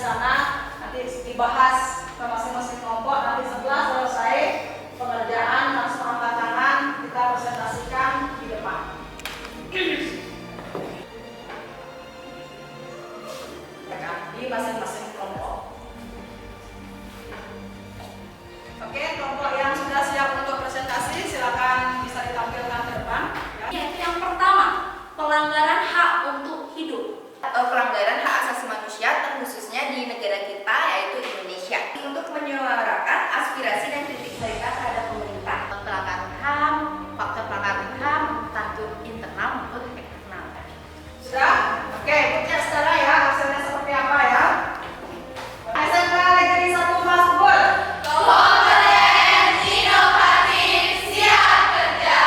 sana nanti dibahas ke masing-masing kelompok. Nanti setelah selesai pengerjaan langsung angkat tangan, kita presentasikan di depan. Di masing-masing kelompok. Oke, kelompok yang sudah siap untuk presentasi silakan bisa ditampilkan ke depan. Ya. Yang pertama, pelanggaran hak untuk hidup. Pelanggaran hak asasi manusia terkhususnya di negara kita yaitu Indonesia. Untuk menyuarakan aspirasi dan kritik mereka terhadap pemerintah. Pelanggaran HAM, faktor pelanggaran HAM, takut internal maupun eksternal. Sudah? Oke, lihat sekarang ya hasilnya seperti apa ya. SMK Negeri 1 Mas Bur. Kompeten, inovatif, siap kerja.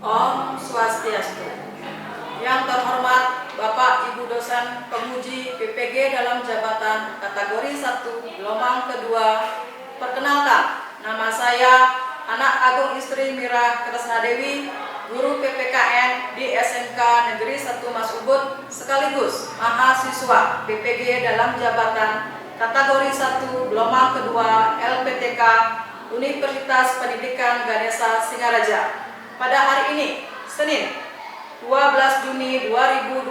Om Swastiastu. Yang terhormat Bapak Ibu dosen penguji PPG dalam jabatan kategori 1 gelombang kedua, perkenalkan, nama saya Anak Agung Istri Mira Kresna Dewi, guru PPKN di SMK Negeri 1 Mas Ubud, sekaligus mahasiswa PPG dalam jabatan kategori 1 gelombang kedua LPTK Universitas Pendidikan Ganesha Singaraja. Pada hari ini, Senin 12 Juni 2023,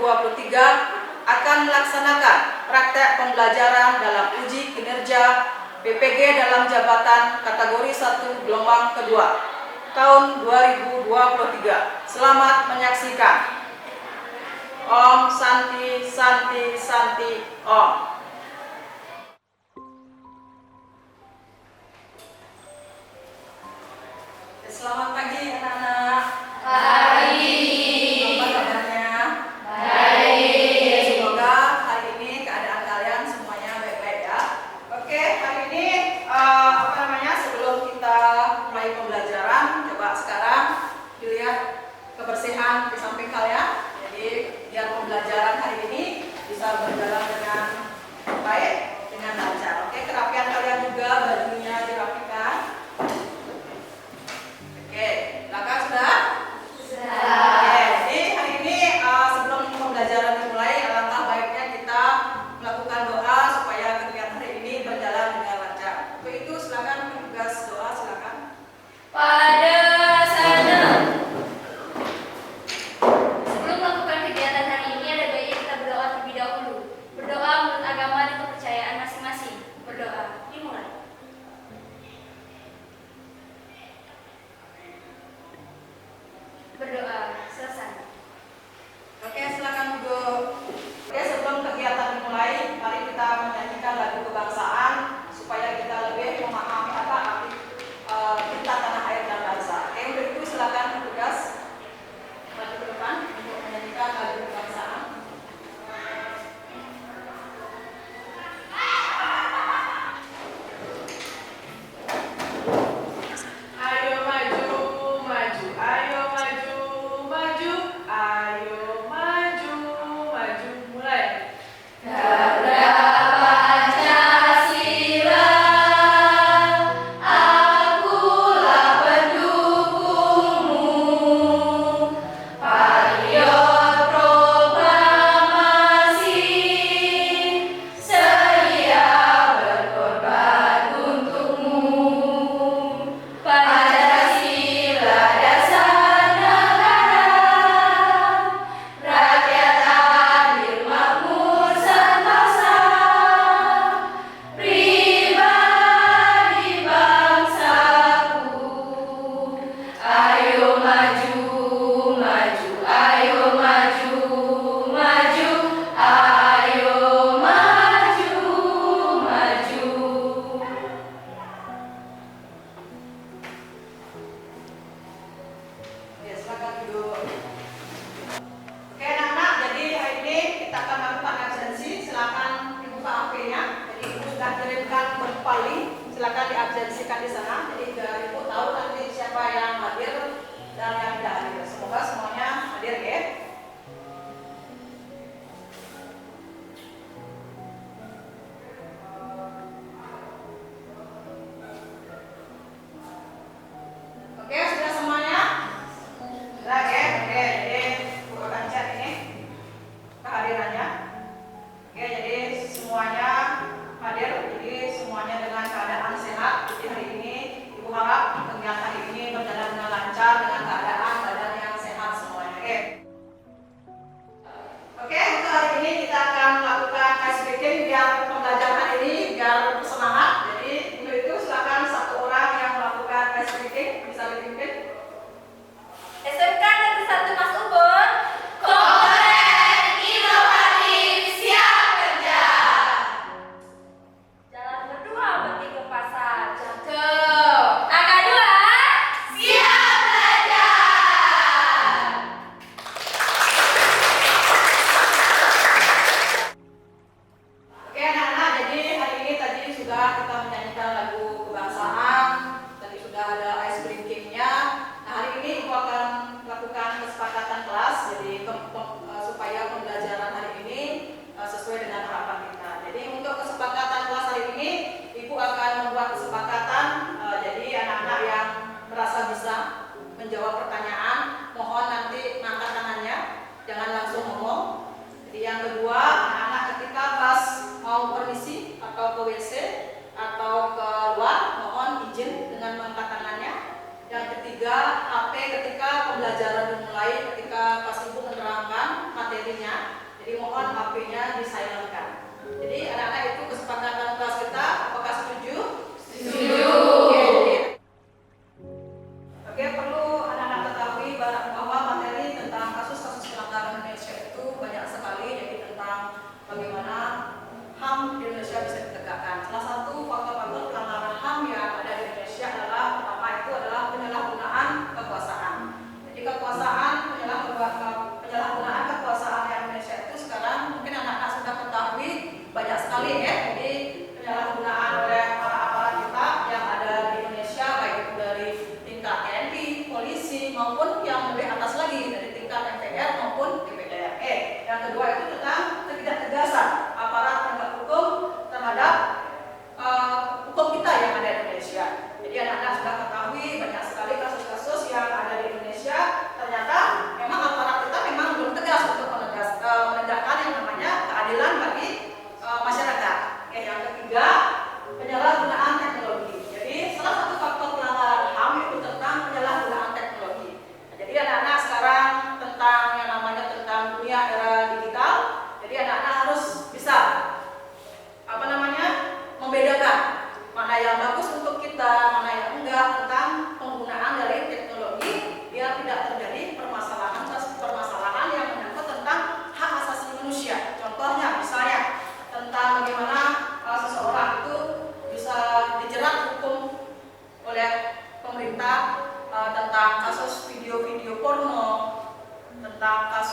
akan melaksanakan praktek pembelajaran dalam uji kinerja PPG dalam jabatan kategori 1 gelombang kedua tahun 2023. Selamat menyaksikan. Om Santi Santi Santi Om. Selamat pagi anak-anak. Apa kabarnya? Baik. Semoga hari ini keadaan kalian semuanya baik-baik ya. Oke, hari ini sebelum kita mulai pembelajaran, coba sekarang dilihat kebersihan di samping kalian. Jadi biar pembelajaran hari ini bisa berjalan dengan baik, dengan lancar. Oke, kerapian kalian juga, bajunya dirapikan. Oke, langkah sudah? Sudah. Oke, jadi hari ini sebelum pembelajaran dimulai, alangkah baiknya kita melakukan doa supaya kegiatan hari ini berjalan dengan lancar. Untuk itu silakan petugas doa, silakan. Pada sana.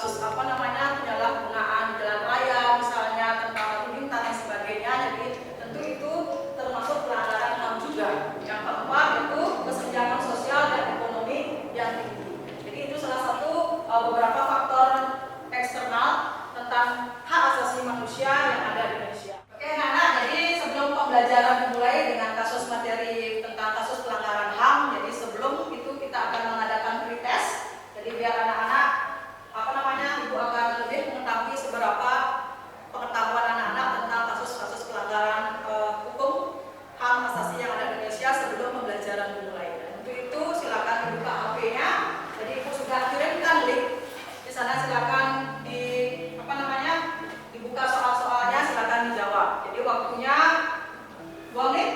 kasus penyalahgunaan jalan raya misalnya tentang lalu lintas dan sebagainya. Jadi tentu itu termasuk pelanggaran HAM juga. Yang keempat itu kesenjangan sosial dan ekonomi yang tinggi. Jadi itu salah satu beberapa faktor eksternal tentang hak asasi manusia yang ada di Indonesia. Oke anak-anak, jadi sebelum pembelajaran dimulai dengan kasus materi tentang kasus pelanggaran HAM, jadi sebelum itu kita akan mengadakan pretest. Jadi biar anak-anak ibu akan lebih mengetahui seberapa pengetahuan anak-anak tentang kasus-kasus pelanggaran hukum HAM asasi yang ada di Indonesia sebelum pembelajaran dimulai. Dan untuk itu silakan dibuka HP-nya. Jadi ibu sudah kirimkan link di sana, silakan dibuka soal-soalnya, silakan dijawab. Jadi waktunya 2 menit.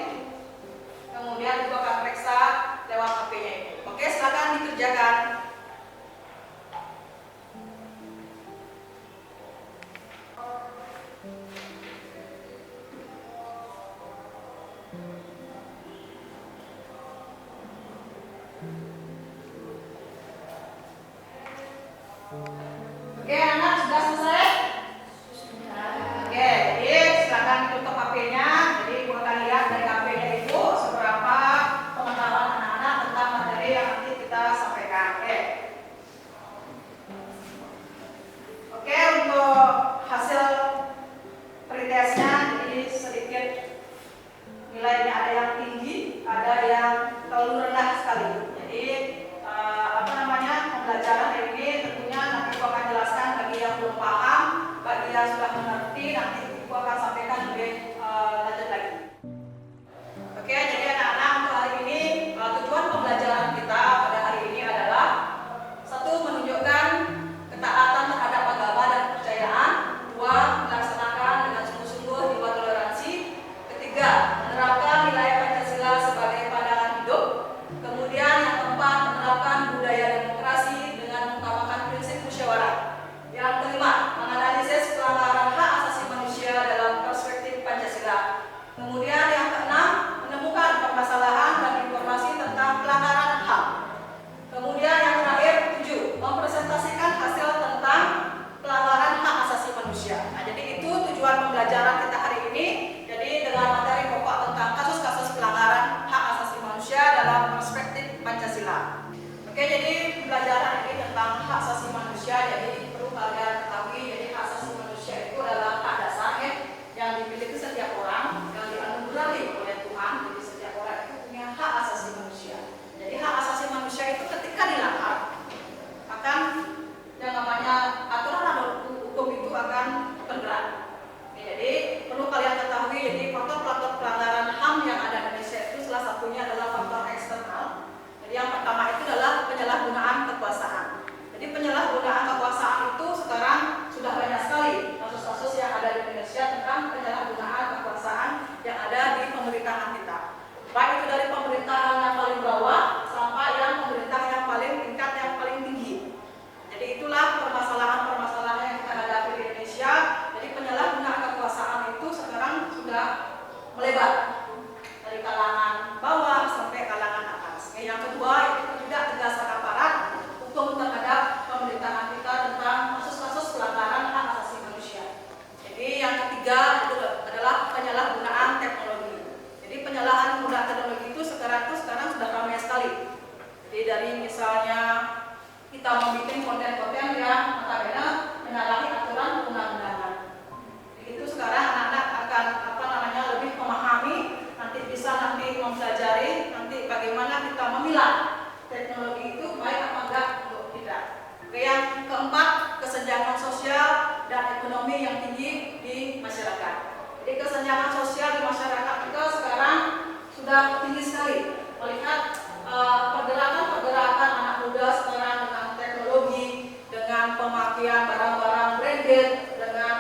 Kemudian ibu akan periksa lewat HP-nya ibu. Oke, silakan dikerjakan. Oke, anak sudah selesai? Oke, jadi silakan tutup HP-nya. Jadi ibu akan lihat dari HP-nya itu seberapa pengetahuan anak-anak tentang materi yang nanti kita sampaikan. Oke, untuk hasil pretestnya jadi sedikit nilainya ada yang tinggi, ada yang terlalu rendah sekali. Jadi pembelajaran ini tentunya nanti ibu akan jelaskan bagi yang belum paham, bagi yang sudah mengerti nanti ibu akan sampaikan lebih lanjut lagi. Oke, jadi anak-anak untuk hari ini tujuan pembelajaran kita pada hari ini adalah satu, menunjukkan ketaatan terhadap agama dan kepercayaan. Dua, melaksanakan dengan sungguh-sungguh jiwa toleransi. Ketiga, menerapkan nilai Pancasila sebagai pandangan hidup. Kemudian yang keempat, menerapkan budaya demokrasi dengan mengutamakan prinsip musyawarah. Yang kelima, menganalisis pelanggaran hak asasi manusia dalam perspektif Pancasila. Kemudian yang keenam, menemukan permasalahan dan informasi tentang pelanggaran HAM. Kemudian yang terakhir, 7, mempresentasikan hasil tentang pelanggaran hak asasi manusia. Nah, jadi itu tujuan pembelajaran kita hari ini. Jadi dengan materi pokok tentang kasus-kasus pelanggaran hak asasi manusia dalam perspektif Pancasila. Oke, jadi pembelajaran ini tentang hak asasi manusia. Jadi perlu kalian ketahui, jadi hak asasi manusia itu adalah hak dasar yang dimiliki setiap orang, yang dianugerahi oleh Tuhan. Jadi setiap orang itu punya hak asasi manusia. Jadi hak asasi manusia itu ketika dilanggar akan yang namanya aturan atau hukum itu akan terberat. Jadi perlu kalian ketahui, jadi faktor-faktor pelanggaran HAM yang ada di Indonesia itu salah satunya adalah faktor eksternal. Jadi yang pertama itu adalah penyalahgunaan kekuasaan. Jadi penyalahgunaan kekuasaan itu sekarang sudah banyak sekali kasus-kasus yang ada di Indonesia tentang penyalahgunaan kekuasaan yang ada di pemerintahan kita. Baik itu dari pemerintahan yang paling bawah sampai yang pemerintah yang paling tingkat yang paling tinggi. Jadi itulah permasalahan-permasalahan yang kita hadapi di Indonesia. Jadi penyalahgunaan kekuasaan itu sekarang sudah melebar dari kalangan bawah sampai kalangan atas. Yang kedua itu tidak tegasan aparat hukum terhadap pemerintahan kita tentang kasus-kasus pelanggaran hak asasi manusia. Jadi yang ketiga itu adalah penyalahgunaan teknologi. Jadi penyalahgunaan teknologi itu sekarang sudah ramai sekali. Jadi dari misalnya kita membuat konten-konten yang notabene menyalahi aturan undang-undangan. Itu sekarang anak-anak akan lebih memahami, nanti bisa mempelajari nanti bagaimana kita memilah teknologi itu baik apa enggak untuk kita. Oke, yang keempat, kesenjangan sosial dan ekonomi yang tinggi di masyarakat. Jadi kesenjangan sosial di masyarakat kita sekarang sudah tinggi sekali. Melihat pergerakan anak muda sekarang dengan teknologi, dengan pemakaian barang-barang branded, dengan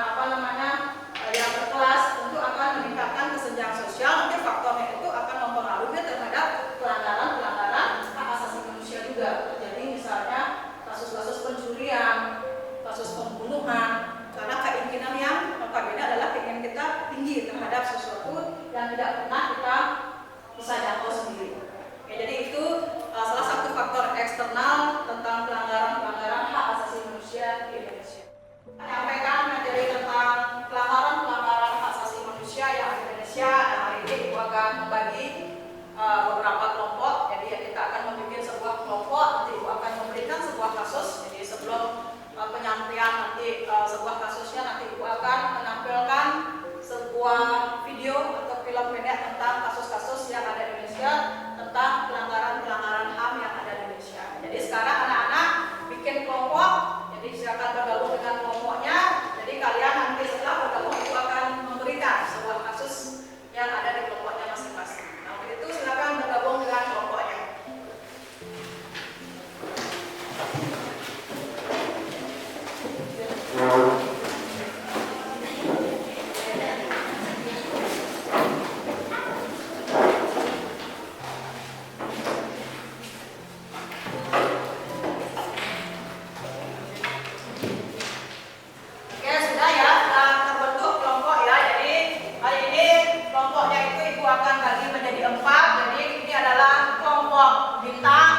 yang berkelas, tentu akan meningkatkan kesenjangan sosial. Nanti faktornya itu akan mempengaruhi terhadap pelanggaran hak asasi manusia juga. Jadi misalnya kasus-kasus pencurian, kasus pembunuhan, karena keinginan yang notabene adalah keinginan kita tinggi terhadap sesuatu yang tidak pernah kita bisa jangkau sendiri. Oke, jadi itu salah satu faktor eksternal tentang pelanggaran hak asasi manusia di Indonesia. Menyampaikan materi tentang pelanggaran hak asasi manusia yang ada di Indonesia, dan hari ini Ibu akan membagi beberapa kelompok. Jadi kita akan membuat sebuah kelompok, nanti Ibu akan memberikan sebuah kasus. Jadi sebelum penyampaian nanti sebuah kasusnya, nanti Ibu akan menampilkan sebuah video atau film pendek tentang kasus-kasus yang ada di Indonesia, tentang pelanggaran HAM yang ada di Indonesia. Jadi sekarang anak-anak bikin kelompok, jadi silakan bergabung dengan kelompoknya. Jadi kalian nanti setelah bergabung Ibu akan memberikan sebuah kasus yang ada di kelompoknya masing-masing. Nah, untuk itu silakan bergabung dengan kelompoknya. Oke, sudah ya, sudah terbentuk kelompok ya. Jadi hari ini kelompoknya itu Ibu akan bagi menjadi 4. Jadi ini adalah kelompok bintang,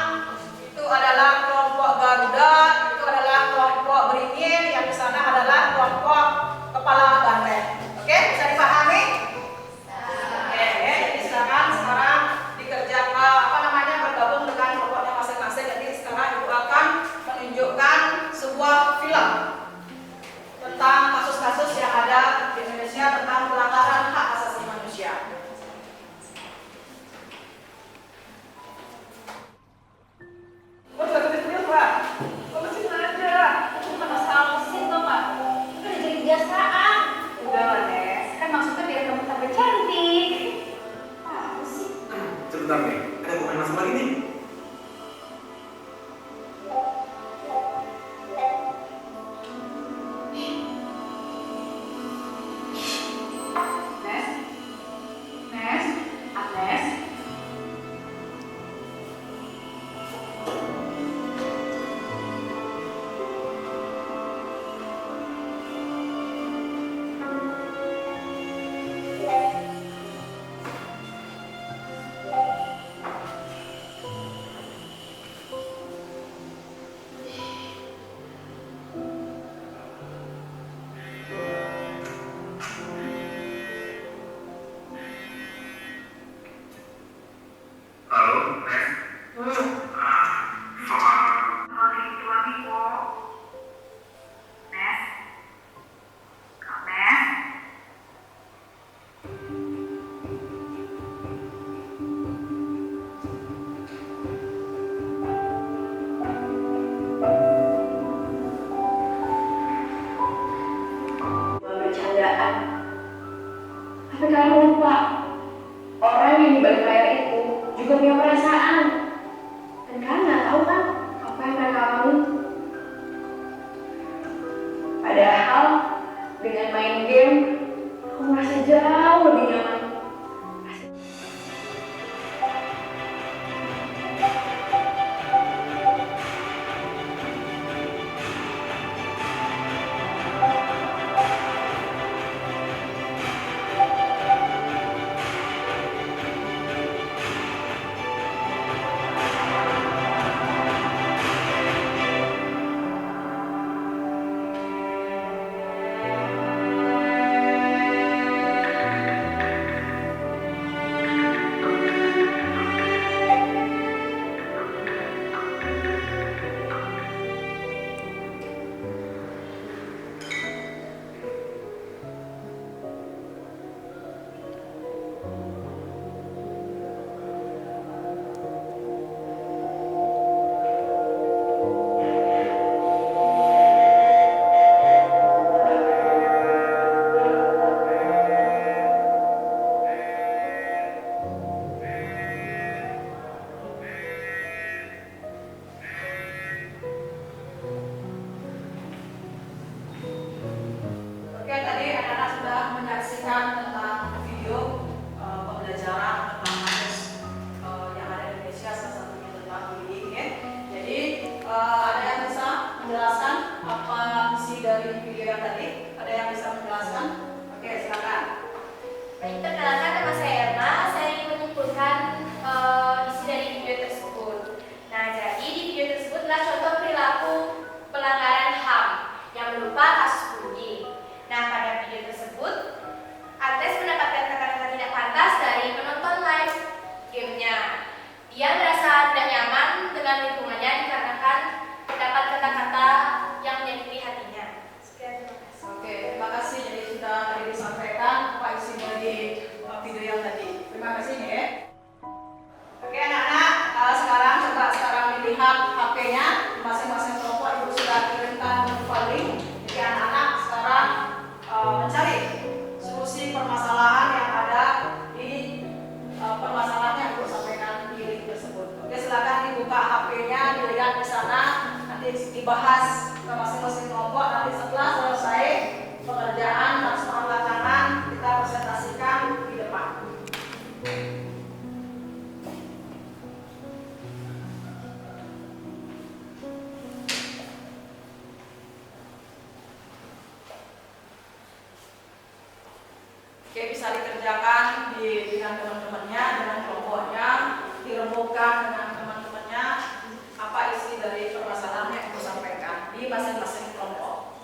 itu adalah kelompok Garuda, itu adalah kelompok beringin, yang di sana adalah kelompok kepala banteng. Oke, bisa dipahami? Oke, jadi silakan sekarang dikerjakan bergabung dengan kelompoknya masing-masing. Jadi sekarang Ibu akan menunjukkan sebuah film tentang kasus-kasus yang ada di Indonesia tentang pelanggaran hak asasi manusia. Oh, sudah video, Pak. Kok masih belajar? Itu bukan masalah mesin toh Pak. Itu udah jadi kebiasaan. Udah lah, Nes. Kan maksudnya biar kamu tambah cantik. Apa sih? Sebentar nih, ada hubungan masalah ini? Nes, Agnes. Halo, Nes. Soal itu lagi kok. Nes. Kak Nes. Bercandaan. Tapi kalian lupa, orang yang di balik layar itu juga punya perasaan. Dan kalian nggak tahu kan apa yang mereka alami. Padahal dengan main game, aku merasa jauh lebih nyaman. pelanggaran HAM yang berupa kasus masing-masing kelompok. Nanti setelah selesai pekerjaan transfer lapangan kita presentasikan di depan. Oke, bisa dikerjakan dengan teman-temannya, dengan kelompoknya, dirembukkan dengan teman-temannya apa isi dari permasalahan yang aku sampaikan di masing-masing kelompok.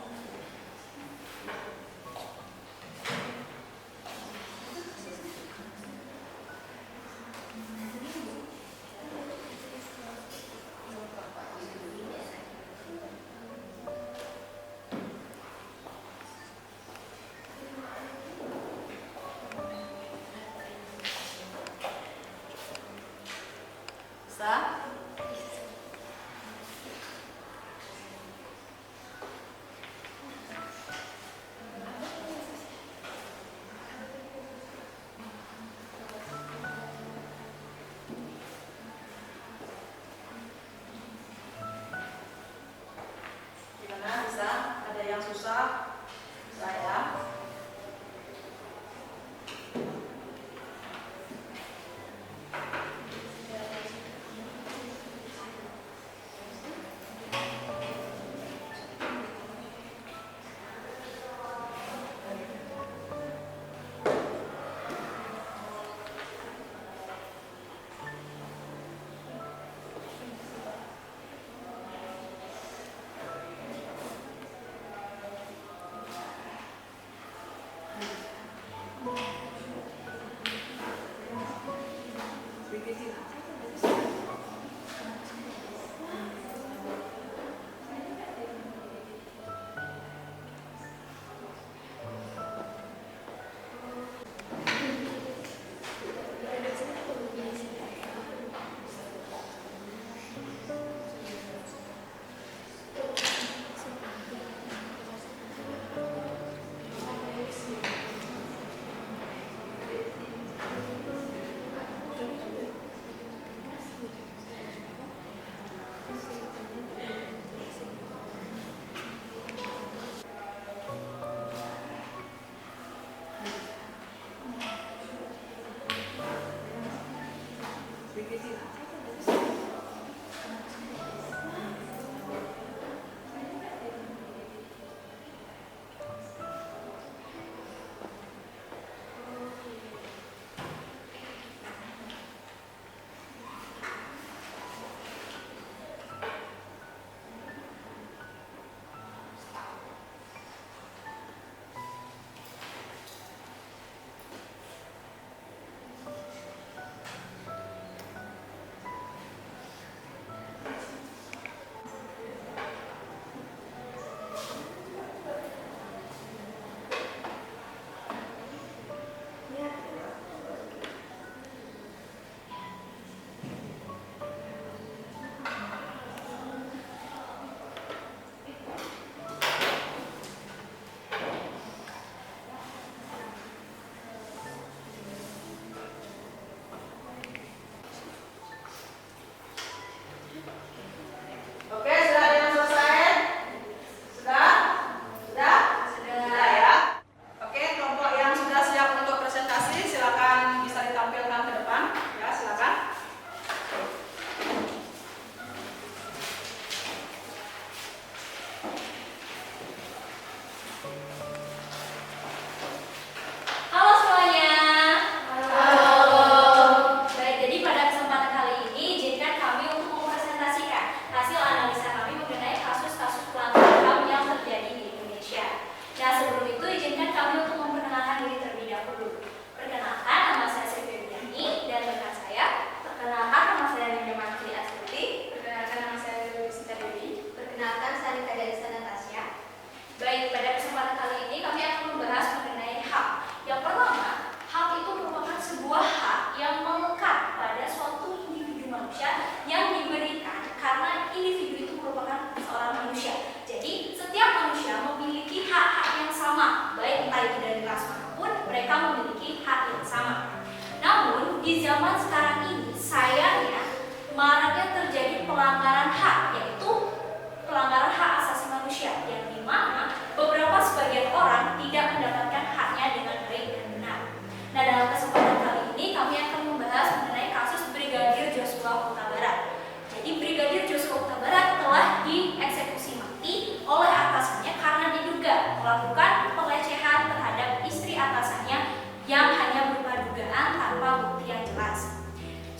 melakukan pelecehan terhadap istri atasannya yang hanya berupa dugaan tanpa bukti yang jelas.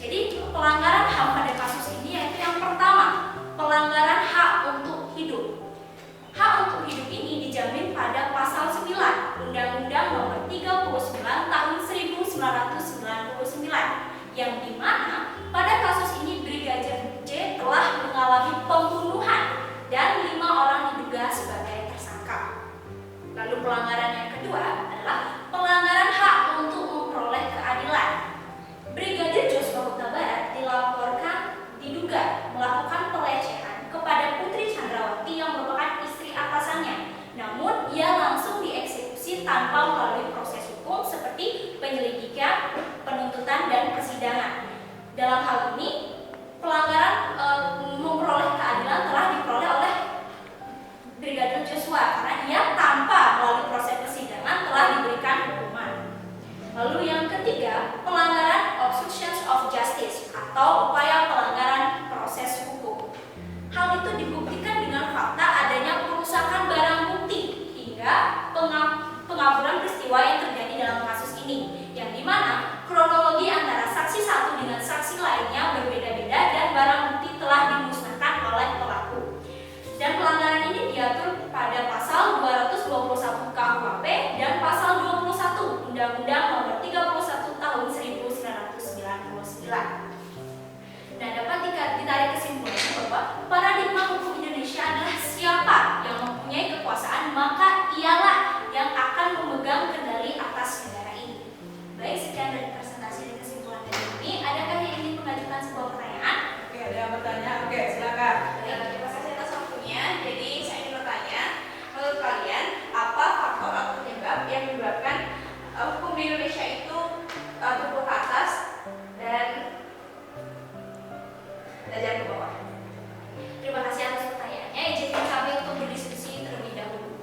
Jadi pelanggaran HAM pada kasus ini yaitu yang pertama, pelanggaran hak untuk hidup. Hak untuk hidup ini dijamin pada pasal 9 Undang-Undang Nomor 39 Tahun 1999 yang dimana pada kasus ini Brigadir J telah mengalami pembunuhan dan 5 orang diduga sebagai tersangka. Lalu pelanggaran yang kedua adalah pelanggaran hak untuk memperoleh keadilan. Brigadir Joshua Huta Barat dilaporkan diduga melakukan pelecehan kepada Putri Chandrawati yang merupakan istri atasannya. Namun ia langsung dieksekusi tanpa melalui proses hukum seperti penyelidikan, penuntutan, dan persidangan. Dalam hal ini, pelanggaran memperoleh keadilan telah diperoleh oleh Brigadir Joshua karena ia tanpa melalui proses persidangan telah diberikan hukuman. Lalu yang ketiga, pelanggaran obstruction of justice atau upaya pelanggaran proses hukum. Hal itu dibuktikan dengan fakta adanya perusakan barang bukti hingga pengaburan peristiwa yang terjadi dalam kasus ini, yang dimana kronologi antara saksi satu dengan saksi lainnya berbeda-beda dan barang bukti telah dimusnahkan oleh pelaku. Dan pelanggaran ini diatur pada pasal 221 KUHP dan pasal 21 Undang-Undang Nomor 31 Tahun 1999. Nah, dapat ditarik kesimpulan bahwa paradigma hukum Indonesia adalah siapa yang mempunyai kekuasaan, maka ialah yang akan memegang kendali atas negara ini. Baik, sekian dari presentasi dan kesimpulan dari ini. Adakah yang ingin mengajukan sebuah pertanyaan? Oke, ada yang bertanya? Oke, silakan. Terima kasih atas waktunya. Jadi saya ingin bertanya, menurut kalian apa faktor atau penyebab yang menyebabkan hukum di Indonesia itu tumbuh ke atas dan jatuh ke bawah? Terima kasih atas pertanyaannya. Izinkan kami untuk berdiskusi terlebih dahulu.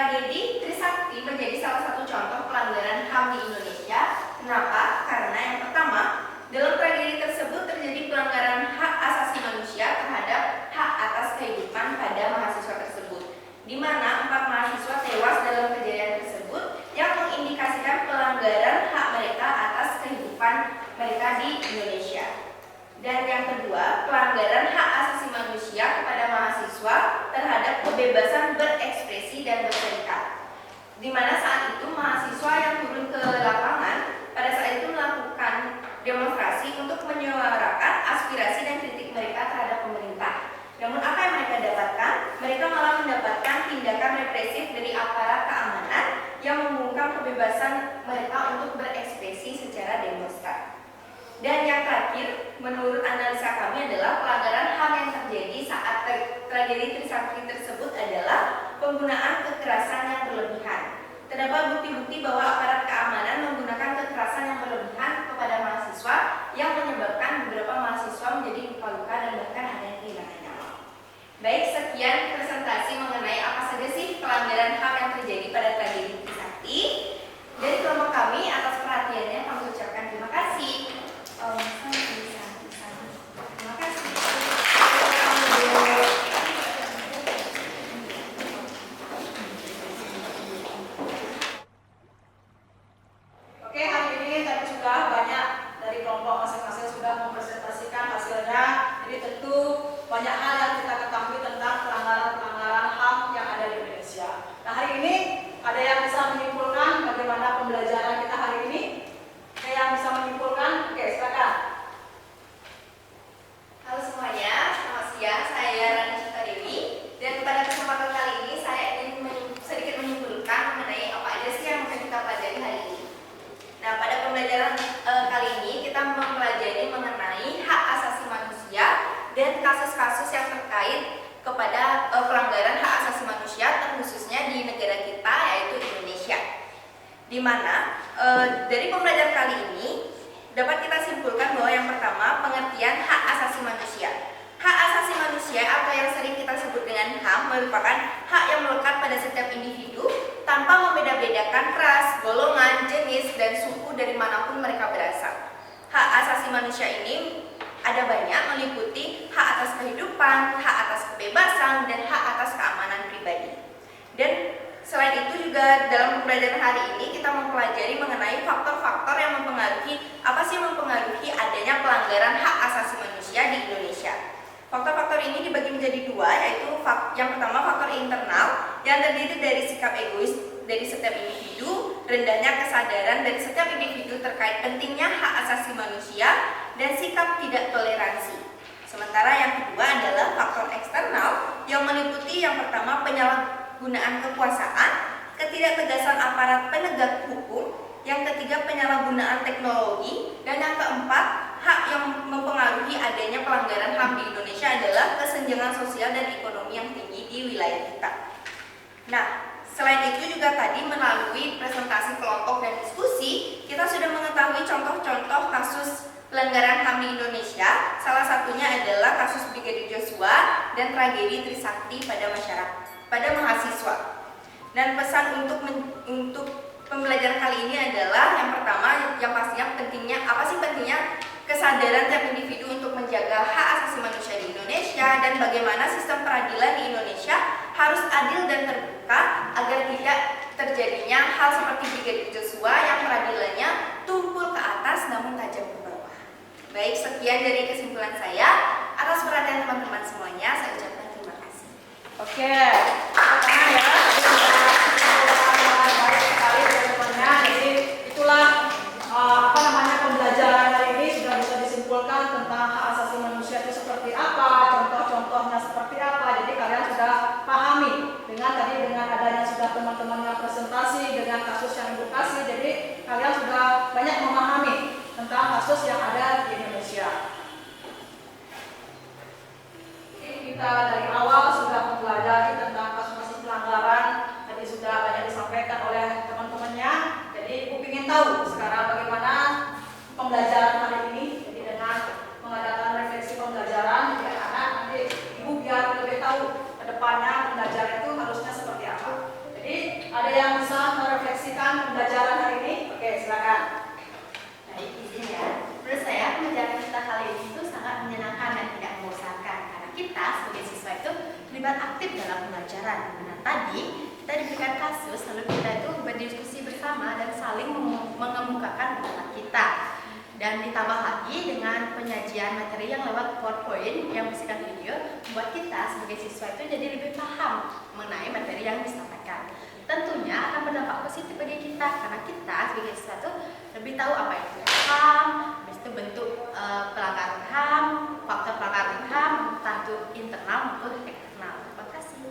Tragedi Trisakti menjadi salah satu contoh pelanggaran HAM di Indonesia. Kenapa? Karena yang pertama, dalam tragedi tersebut terjadi pelanggaran hak asasi manusia terhadap hak atas kehidupan pada mahasiswa tersebut, di mana 4 mahasiswa tewas dalam kejadian tersebut yang mengindikasikan pelanggaran hak mereka atas kehidupan mereka di Indonesia. Dan yang kedua, pelanggaran hak asasi manusia kepada mahasiswa terhadap kebebasan berekspresi dan berserikat, di mana saat itu mahasiswa yang turun ke lapangan pada saat itu melakukan demonstrasi untuk menyuarakan aspirasi dan kritik mereka terhadap pemerintah. Namun apa yang mereka dapatkan? Mereka malah mendapatkan tindakan represif dari aparat keamanan yang membungkam kebebasan mereka untuk berekspresi secara demonstran. Dan yang terakhir, menurut analisa kami adalah pelanggaran HAM yang terjadi saat tragedi Trisakti tersebut adalah penggunaan kekerasan yang berlebihan. Terdapat bukti-bukti bahwa aparat keamanan menggunakan kekerasan yang berlebihan kepada mahasiswa yang menyebabkan beberapa mahasiswa menjadi luka-luka dan bahkan ada yang kehilangan nyawa. Baik, sekian presentasi mengenai apa saja sih pelanggaran HAM yang terjadi pada tragedi Trisakti. Dari kelompok kami, atas perhatiannya kami ucapkan terima kasih. Terima kasih. Oke, hari ini tadi sudah banyak dari kelompok masing-masing sudah mempresentasikan hasilnya. Jadi tentu banyak hal yang kita ketahui tentang pelanggaran-pelanggaran HAM yang ada di Indonesia. Nah, hari ini ada yang bisa menyimpulkan bagaimana pembelajaran kita hari ini? Ada yang bisa menyimpulkan? Oke, silakan. Halo semuanya, selamat siang. Saya Rani Cita Dewi, dan pada kesempatan kali ini saya ingin sedikit menyimpulkan mengenai apa aja sih yang akan kita pelajari hari ini. Nah, pada pembelajaran kali ini kita mempelajari mengenai hak asasi manusia dan kasus-kasus yang terkait kepada pelanggaran hak asasi manusia, terkhususnya di negara kita yaitu Indonesia. Di mana dari pembelajaran kali ini dapat kita simpulkan bahwa yang pertama, pengertian hak asasi manusia. Hak asasi manusia atau yang sering kita sebut dengan HAM merupakan hak yang melekat pada setiap individu tanpa membeda-bedakan ras, golongan, jenis, dan suku dari manapun mereka berasal. Hak asasi manusia ini ada banyak, meliputi hak atas kehidupan, hak atas kebebasan, dan hak atas keamanan pribadi. Dan selain itu juga dalam pembelajaran hari ini kita mempelajari mengenai faktor-faktor yang mempengaruhi adanya pelanggaran hak asasi manusia di Indonesia. Faktor-faktor ini dibagi menjadi dua, yaitu yang pertama faktor internal yang terdiri dari sikap egois dari setiap individu, rendahnya kesadaran dari setiap individu terkait pentingnya hak asasi manusia, dan sikap tidak toleransi. Sementara yang kedua adalah faktor eksternal yang meliputi yang pertama penyalahgunaan kekuasaan, ketidaktegasan aparat penegak hukum, yang ketiga penyalahgunaan teknologi, dan yang keempat hak yang mempengaruhi adanya pelanggaran HAM di Indonesia adalah kesenjangan sosial dan ekonomi yang tinggi di wilayah kita. Nah, selain itu juga tadi melalui presentasi kelompok dan diskusi, kita sudah mengetahui contoh-contoh kasus pelanggaran HAM di Indonesia. Salah satunya adalah kasus Brigadir Joshua dan tragedi Trisakti pada mahasiswa. Dan pesan untuk pembelajaran kali ini adalah yang pertama, yang pastinya pentingnya kesadaran tiap individu untuk menjaga hak asasi manusia di Indonesia, dan bagaimana sistem peradilan di Indonesia harus adil dan terbuka agar tidak terjadinya hal seperti Brigadir Joshua yang peradilannya tumpul ke atas namun tajam ke bawah. Baik, sekian dari kesimpulan saya. Atas perhatian teman-teman semuanya, saya ucapkan terima kasih. Oke, pertama ya, baik sekali teman-temannya. Jadi itulah pembelajaran hari ini sudah bisa disimpulkan tentang hak asasi manusia itu seperti apa, contoh-contohnya seperti apa. Jadi kalian sudah pahami dengan adanya sudah teman-teman yang presentasi dengan kasus yang ibu kasih. Jadi kalian sudah banyak memahami tentang kasus yang ada di Indonesia. Kita dari awal sudah mempelajari tentang kasus-kasus pelanggaran, tadi sudah banyak disampaikan oleh teman-temannya. Jadi ibu ingin tahu sekarang bagaimana pembelajaran hari ini. Jadi dengan mengadakan refleksi pembelajaran, jadi anak nanti ibu biar lebih tahu ke depannya pembelajaran itu harusnya seperti apa. Jadi pembelajaran kita kali ini itu sangat menyenangkan dan tidak membosankan karena kita sebagai siswa itu terlibat aktif dalam pembelajaran. Nah, tadi kita diberikan kasus lalu kita itu berdiskusi bersama dan saling mengemukakan pendapat kita. Dan ditambah lagi dengan penyajian materi yang lewat PowerPoint yang berisikan video, membuat kita sebagai siswa itu jadi lebih paham mengenai materi yang disampaikan. Tentunya akan berdampak positif bagi kita karena kita sebagai siswa itu lebih tahu apa itu HAM, habis itu bentuk pelanggaran HAM, faktor pelanggaran HAM, entah itu internal maupun eksternal. Terima kasih.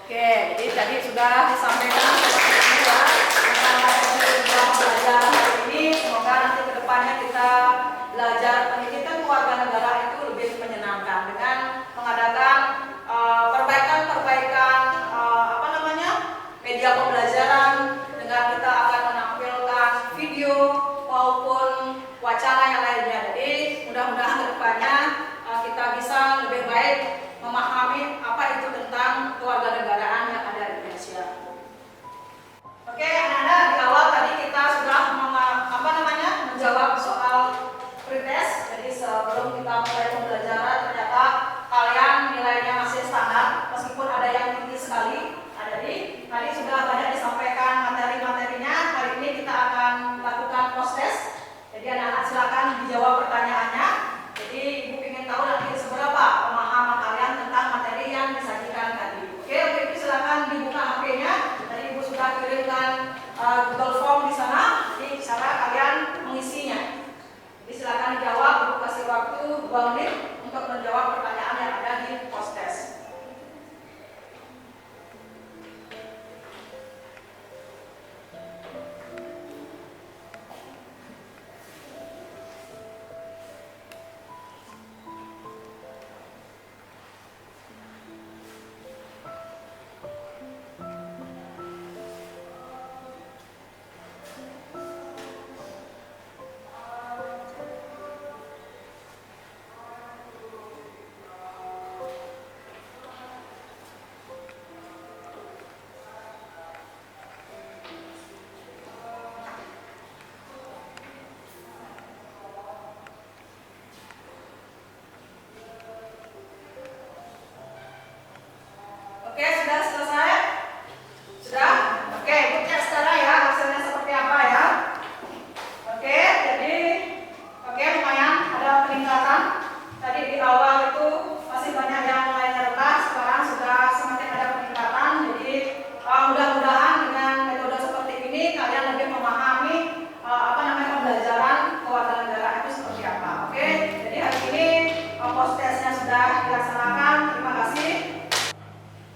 Oke, jadi tadi sudah disampaikan seperti ini ya tentang materi pembelajaran hari ini. Semoga nanti ke depannya kita belajar pendidikan kewarganegaraan itu lebih menyenangkan dengan mengadakan perbaikan-perbaikan media pembelajaran, dengan kita akan menampilkan video maupun wacana yang lainnya. Jadi mudah-mudahan ke depannya kita bisa lebih baik memahami apa itu tentang kewarganegaraan yang ada di Indonesia. Oke, anak-anak, di awal tadi kita sudah menjawab soal pretest. Jadi sebelum kita mulai pembelajaran ternyata kalian nilainya masih standar meskipun ada yang tinggi sekali. Jadi tadi sudah banyak disampaikan materi-materinya. Hari ini kita akan lakukan post-test. Jadi anak-anak silakan dijawab pertanyaannya. Jadi ibu ingin tahu nanti seberapa pemahaman kalian tentang materi yang disajikan tadi. Oke, untuk itu silakan dibuka HP-nya. Tadi ibu sudah kirimkan Google Form di sana. Jadi cara kalian mengisinya. Jadi silakan dijawab. Ibu kasih waktu 2 menit untuk menjawab pertanyaan yang ada di post-test. Oke, sudah selesai? Sudah? Oke, ibu cek sekarang ya hasilnya seperti apa ya. Oke, jadi lumayan ada peningkatan. Tadi di awal itu masih banyak yang nilainya rendah, sekarang sudah semakin ada peningkatan. Jadi mudah-mudahan dengan metode seperti ini kalian lebih memahami pembelajaran kewarganegaraan itu seperti apa. Oke, jadi hari ini post-testnya sudah dilaksanakan. Terima kasih.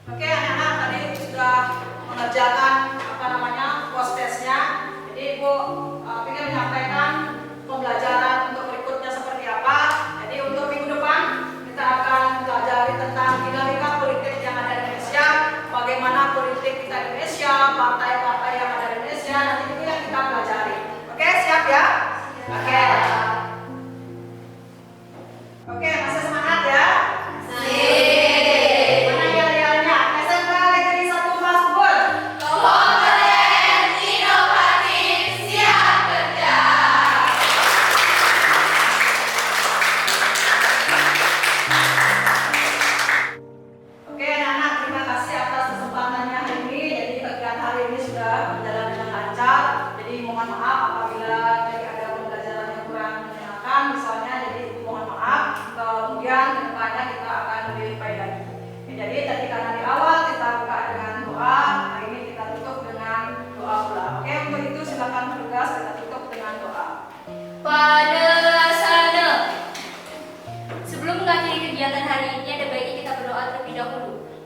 Oke, anak-anak tadi sudah mengerjakan post-testnya. Jadi ibu ingin menyampaikan pembelajaran untuk berikutnya seperti apa. Jadi untuk minggu depan kita akan belajar tentang dinamika politik yang ada di Indonesia, bagaimana politik kita di Indonesia, partai-partai yang ada di Indonesia. Nanti itu yang kita pelajari. Oke, siap ya? Oke. Oke, masih semangat ya?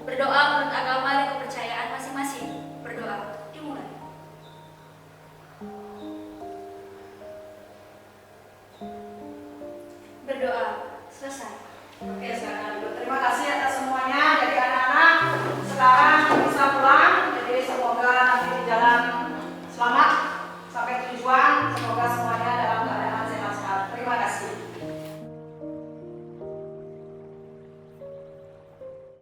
Berdoa menurut agama dan kepercayaan masing-masing. Berdoa, dimulai. Berdoa, selesai. Oke, sekarang terima kasih